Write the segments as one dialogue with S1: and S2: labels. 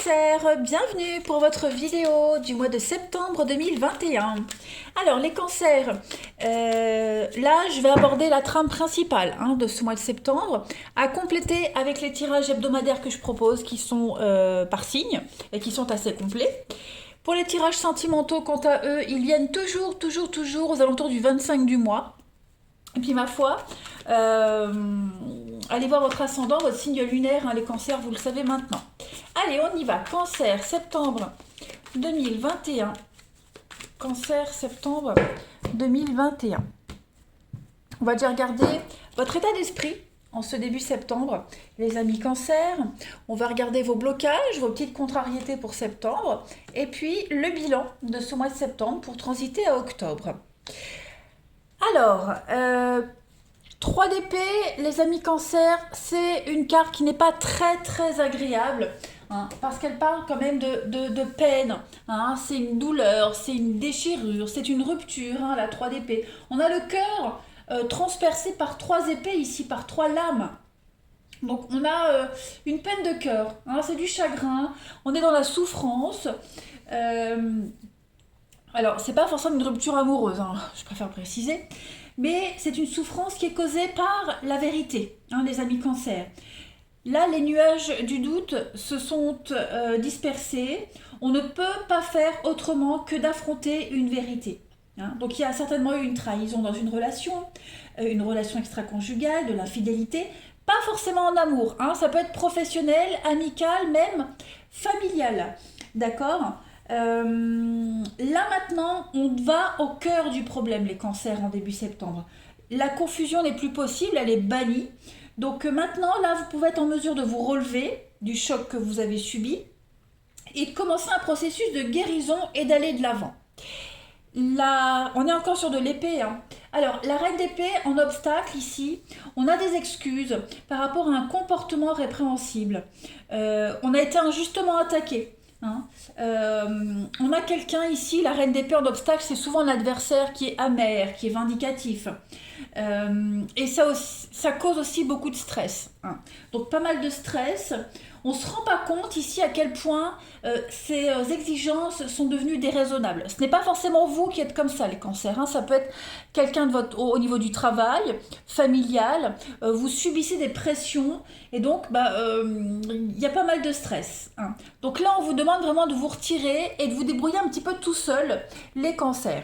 S1: Cancer, bienvenue pour votre vidéo du mois de septembre 2021. Alors les cancers, là je vais aborder la trame principale de ce mois de septembre, à compléter avec les tirages hebdomadaires que je propose qui sont par signe et qui sont assez complets. Pour les tirages sentimentaux, quant à eux, ils viennent toujours aux alentours du 25 du mois. Et puis ma foi, allez voir votre ascendant, votre signe lunaire, les cancers, vous le savez maintenant. Allez, on y va. Cancer, septembre 2021. Cancer, septembre 2021. On va déjà regarder votre état d'esprit en ce début septembre. Les amis cancer, on va regarder vos blocages, vos petites contrariétés pour septembre. Et puis le bilan de ce mois de septembre pour transiter à octobre. Alors, 3 d'épée, les amis cancer, c'est une carte qui n'est pas très agréable, parce qu'elle parle quand même de peine, c'est une douleur, c'est une déchirure, c'est une rupture, la 3 d'épée. On a le cœur transpercé par 3 épées ici, par 3 lames. Donc on a une peine de cœur, c'est du chagrin, on est dans la souffrance. Alors, c'est pas forcément une rupture amoureuse, je préfère préciser, mais c'est une souffrance qui est causée par la vérité, les amis cancer. Là, les nuages du doute se sont dispersés. On ne peut pas faire autrement que d'affronter une vérité. Donc, il y a certainement eu une trahison dans une relation extra-conjugale, de l'infidélité, pas forcément en amour. Ça peut être professionnel, amical, même familial. D'accord ? Là maintenant, on va au cœur du problème, les cancers, en début septembre. La confusion n'est plus possible, elle est bannie. Donc maintenant, là, vous pouvez être en mesure de vous relever du choc que vous avez subi et de commencer un processus de guérison et d'aller de l'avant. Là, on est encore sur de l'épée. Alors, la reine d'épée en obstacle ici, on a des excuses par rapport à un comportement répréhensible. On a été injustement attaqué. On a quelqu'un ici, la reine d'épée en obstacle, c'est souvent l'adversaire qui est amer, qui est vindicatif. Et ça cause aussi beaucoup de stress. Donc pas mal de stress. On ne se rend pas compte ici à quel point ces exigences sont devenues déraisonnables. Ce n'est pas forcément vous qui êtes comme ça, les cancers. Ça peut être quelqu'un au niveau du travail, familial. Vous subissez des pressions et donc il y a pas mal de stress. Donc là, on vous demande vraiment de vous retirer et de vous débrouiller un petit peu tout seul, les cancers.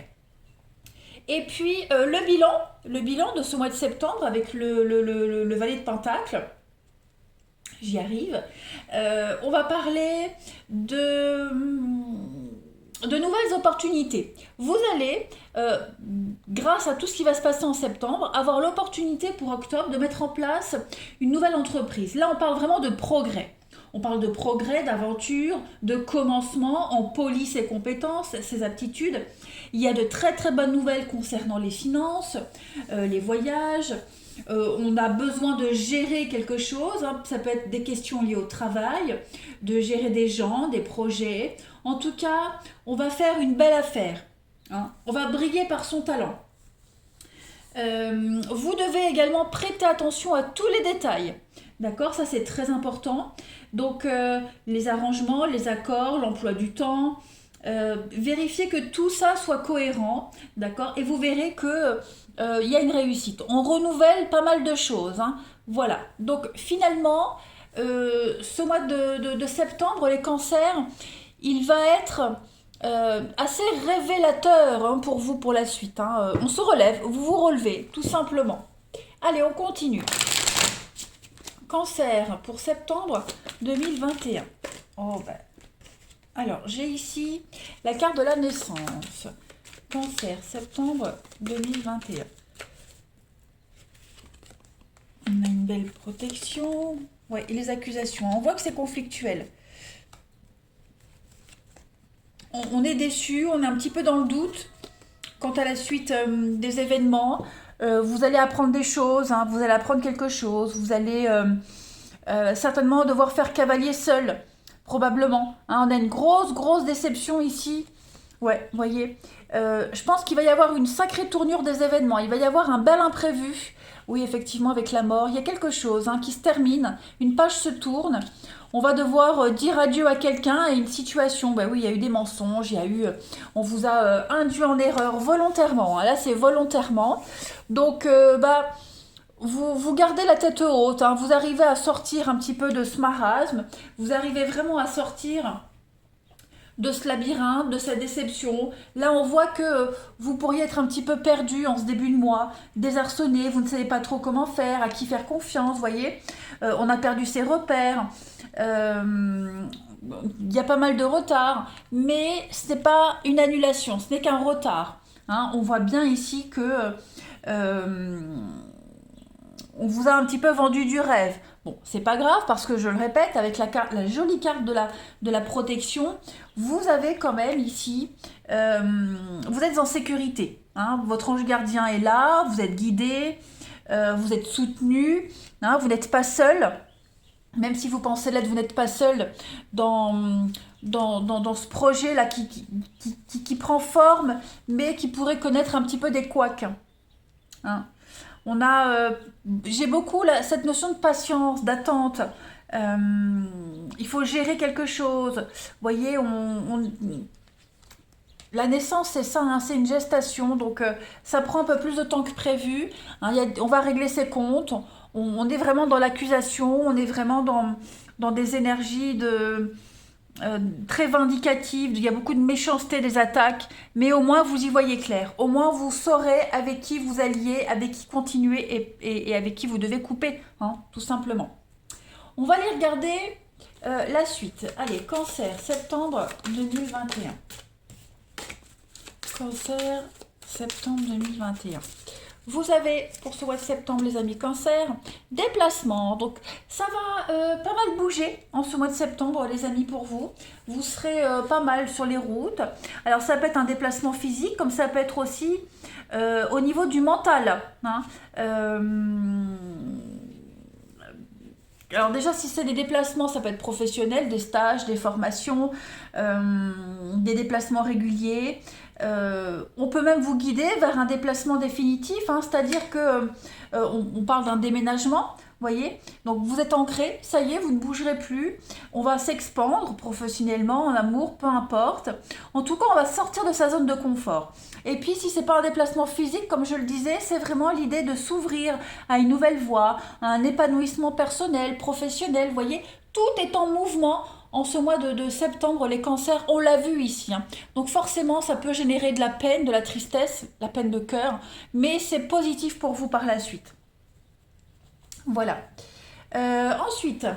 S1: Et puis le bilan de ce mois de septembre avec le valet de Pentacle. J'y arrive. On va parler de nouvelles opportunités. Vous allez, grâce à tout ce qui va se passer en septembre, avoir l'opportunité pour octobre de mettre en place une nouvelle entreprise. Là, on parle vraiment de progrès. On parle de progrès, d'aventure, de commencement en police et compétences, ses aptitudes. Il y a de très bonnes nouvelles concernant les finances, les voyages. On a besoin de gérer quelque chose. Ça peut être des questions liées au travail, de gérer des gens, des projets. En tout cas, on va faire une belle affaire. On va briller par son talent. Vous devez également prêter attention à tous les détails. D'accord, ça c'est très important. Donc les arrangements, les accords, l'emploi du temps, vérifiez que tout ça soit cohérent, d'accord, et vous verrez que y a une réussite. On renouvelle pas mal de choses. Voilà. Donc finalement, ce mois de septembre, les cancers, il va être assez révélateur pour vous pour la suite. On se relève, vous vous relevez, tout simplement. Allez, on continue. Cancer pour septembre 2021. Alors, j'ai ici la carte de la naissance. Cancer, septembre 2021. On a une belle protection. Ouais, et les accusations. On voit que c'est conflictuel. On est déçu, on est un petit peu dans le doute quant à la suite des événements. Vous allez apprendre des choses, vous allez apprendre quelque chose. Vous allez certainement devoir faire cavalier seul, probablement. On a une grosse déception ici Ouais, voyez, je pense qu'il va y avoir une sacrée tournure des événements. Il va y avoir un bel imprévu. Oui, effectivement, avec la mort, il y a quelque chose hein, qui se termine. Une page se tourne. On va devoir dire adieu à quelqu'un et une situation. Ben oui, il y a eu des mensonges, il y a eu, on vous a induit en erreur volontairement. Hein. Là, c'est volontairement. Donc, bah, vous gardez la tête haute. Hein. Vous arrivez à sortir un petit peu de ce marasme. Vous arrivez vraiment à sortir de ce labyrinthe, de cette déception. Là, on voit que vous pourriez être un petit peu perdu en ce début de mois, désarçonné, vous ne savez pas trop comment faire, à qui faire confiance, vous voyez. On a perdu ses repères. Il y a pas mal de retard, mais ce n'est pas une annulation, ce n'est qu'un retard. Hein. On voit bien ici que on vous a un petit peu vendu du rêve. Bon, c'est pas grave parce que je le répète, avec la jolie carte de la protection, vous avez quand même ici, vous êtes en sécurité. Hein, votre ange gardien est là, vous êtes guidé, vous êtes soutenu, hein, vous n'êtes pas seul. Même si vous pensez l'être, vous n'êtes pas seul dans ce projet-là qui prend forme, mais qui pourrait connaître un petit peu des couacs. Hein. On a, j'ai beaucoup cette notion de patience, d'attente. Il faut gérer quelque chose. Vous voyez, la naissance, c'est ça, hein, c'est une gestation, donc ça prend un peu plus de temps que prévu. Hein, on va régler ses comptes. On est vraiment dans l'accusation, on est vraiment dans des énergies très vindicatives. Il y a beaucoup de méchanceté des attaques, mais au moins vous y voyez clair. Au moins vous saurez avec qui vous alliez, avec qui continuer et avec qui vous devez couper, hein, tout simplement. On va aller regarder la suite. Allez, Cancer, septembre 2021. Cancer, septembre 2021. Vous avez, pour ce mois de septembre, les amis Cancer, déplacement. Donc, ça va pas mal bouger en ce mois de septembre, les amis, pour vous. Vous serez pas mal sur les routes. Alors, ça peut être un déplacement physique, comme ça peut être aussi au niveau du mental. Hein. Alors déjà, si c'est des déplacements, ça peut être professionnel, des stages, des formations, des déplacements réguliers. On peut même vous guider vers un déplacement définitif, hein, c'est-à-dire que on parle d'un déménagement, voyez. Donc vous êtes ancré, ça y est, vous ne bougerez plus. On va s'expandre professionnellement, en amour, peu importe. En tout cas, on va sortir de sa zone de confort. Et puis, si c'est pas un déplacement physique, comme je le disais, c'est vraiment l'idée de s'ouvrir à une nouvelle voie, à un épanouissement personnel, professionnel. Vous voyez, tout est en mouvement. En ce mois de septembre, les cancers, on l'a vu ici. Hein. Donc forcément, ça peut générer de la peine, de la tristesse, la peine de cœur, mais c'est positif pour vous par la suite. Voilà. Ensuite,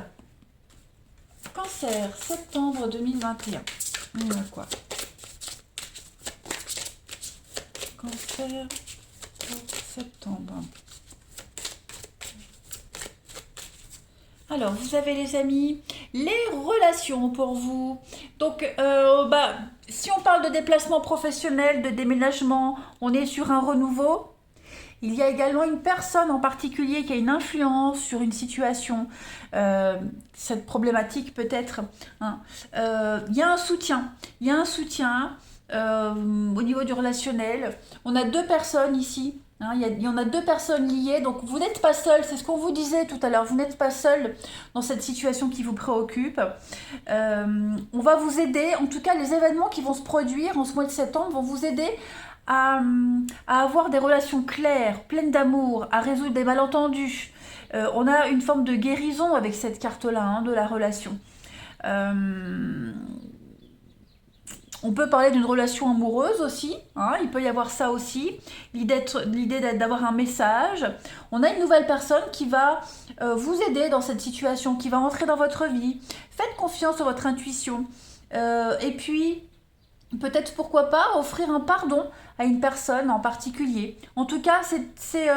S1: Cancer, septembre 2021. On a quoi? Cancer pour septembre. Alors, vous avez les amis, les relations pour vous. Donc, si on parle de déplacement professionnel, de déménagement, on est sur un renouveau. Il y a également une personne en particulier qui a une influence sur une situation, cette problématique peut-être. Hein. Il y a un soutien. Il y a un soutien au niveau du relationnel. On a deux personnes ici. Hein, il y en a deux personnes liées, donc vous n'êtes pas seul, c'est ce qu'on vous disait tout à l'heure, vous n'êtes pas seul dans cette situation qui vous préoccupe. On va vous aider, en tout cas les événements qui vont se produire en ce mois de septembre vont vous aider à avoir des relations claires, pleines d'amour, à résoudre des malentendus. On a une forme de guérison avec cette carte-là, hein, de la relation. On peut parler d'une relation amoureuse aussi, hein, il peut y avoir ça aussi, l'idée d'avoir un message. On a une nouvelle personne qui va vous aider dans cette situation, qui va entrer dans votre vie. Faites confiance à votre intuition. Et puis, peut-être pourquoi pas offrir un pardon à une personne en particulier. En tout cas, c'est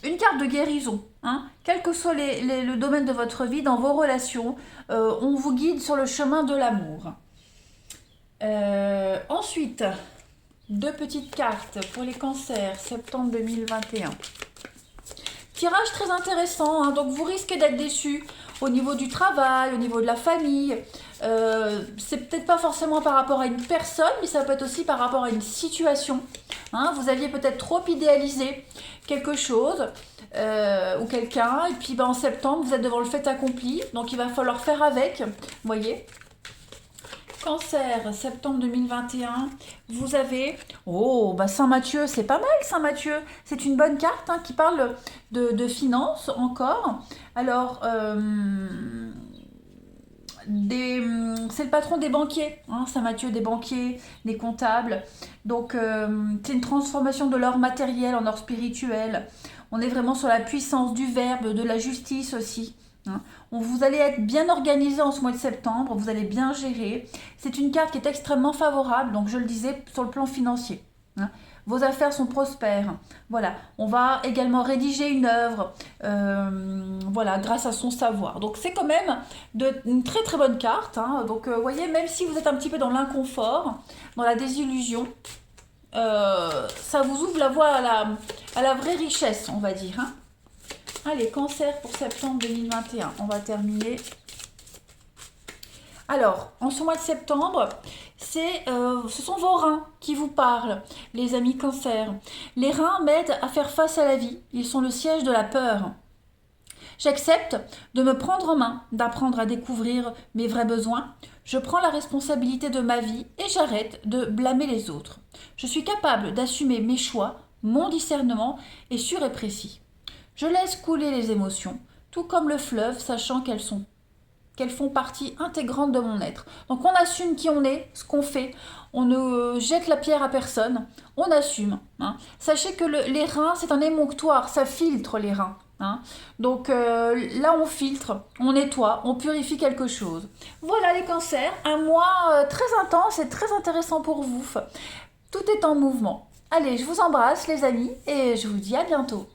S1: une carte de guérison. Hein. Quel que soit le domaine de votre vie, dans vos relations, on vous guide sur le chemin de l'amour. Ensuite, deux petites cartes pour les cancers, septembre 2021. Tirage très intéressant, hein, donc vous risquez d'être déçus au niveau du travail, au niveau de la famille. C'est peut-être pas forcément par rapport à une personne, mais ça peut être aussi par rapport à une situation. Hein, vous aviez peut-être trop idéalisé quelque chose ou quelqu'un, et puis en septembre, vous êtes devant le fait accompli, donc il va falloir faire avec, vous voyez. Cancer, septembre 2021, vous avez... Oh, bah Saint-Mathieu, c'est pas mal Saint-Mathieu. C'est une bonne carte hein, qui parle de finances encore. Alors, c'est le patron des banquiers, hein, Saint-Mathieu, des banquiers, des comptables. Donc, c'est une transformation de l'or matériel en or spirituel. On est vraiment sur la puissance du verbe, de la justice aussi. Hein. Vous allez être bien organisé en ce mois de septembre, vous allez bien gérer. C'est une carte qui est extrêmement favorable, donc je le disais, sur le plan financier. Hein. Vos affaires sont prospères. Voilà, on va également rédiger une œuvre, voilà, grâce à son savoir. Donc c'est quand même une très très bonne carte. Hein. Donc vous voyez, même si vous êtes un petit peu dans l'inconfort, dans la désillusion, ça vous ouvre la voie à la vraie richesse, on va dire. Hein. Allez, Cancer pour septembre 2021. On va terminer. Alors, en ce mois de septembre, ce sont vos reins qui vous parlent, les amis Cancer. Les reins m'aident à faire face à la vie. Ils sont le siège de la peur. J'accepte de me prendre en main, d'apprendre à découvrir mes vrais besoins. Je prends la responsabilité de ma vie et j'arrête de blâmer les autres. Je suis capable d'assumer mes choix, mon discernement est sûr et précis. Je laisse couler les émotions, tout comme le fleuve, sachant qu'elles font partie intégrante de mon être. Donc on assume qui on est, ce qu'on fait, on ne jette la pierre à personne, on assume. Hein. Sachez que les reins, c'est un émonctoire, ça filtre les reins. Hein. Donc là on filtre, on nettoie, on purifie quelque chose. Voilà les cancers, un mois très intense et très intéressant pour vous. Tout est en mouvement. Allez, je vous embrasse les amis et je vous dis à bientôt.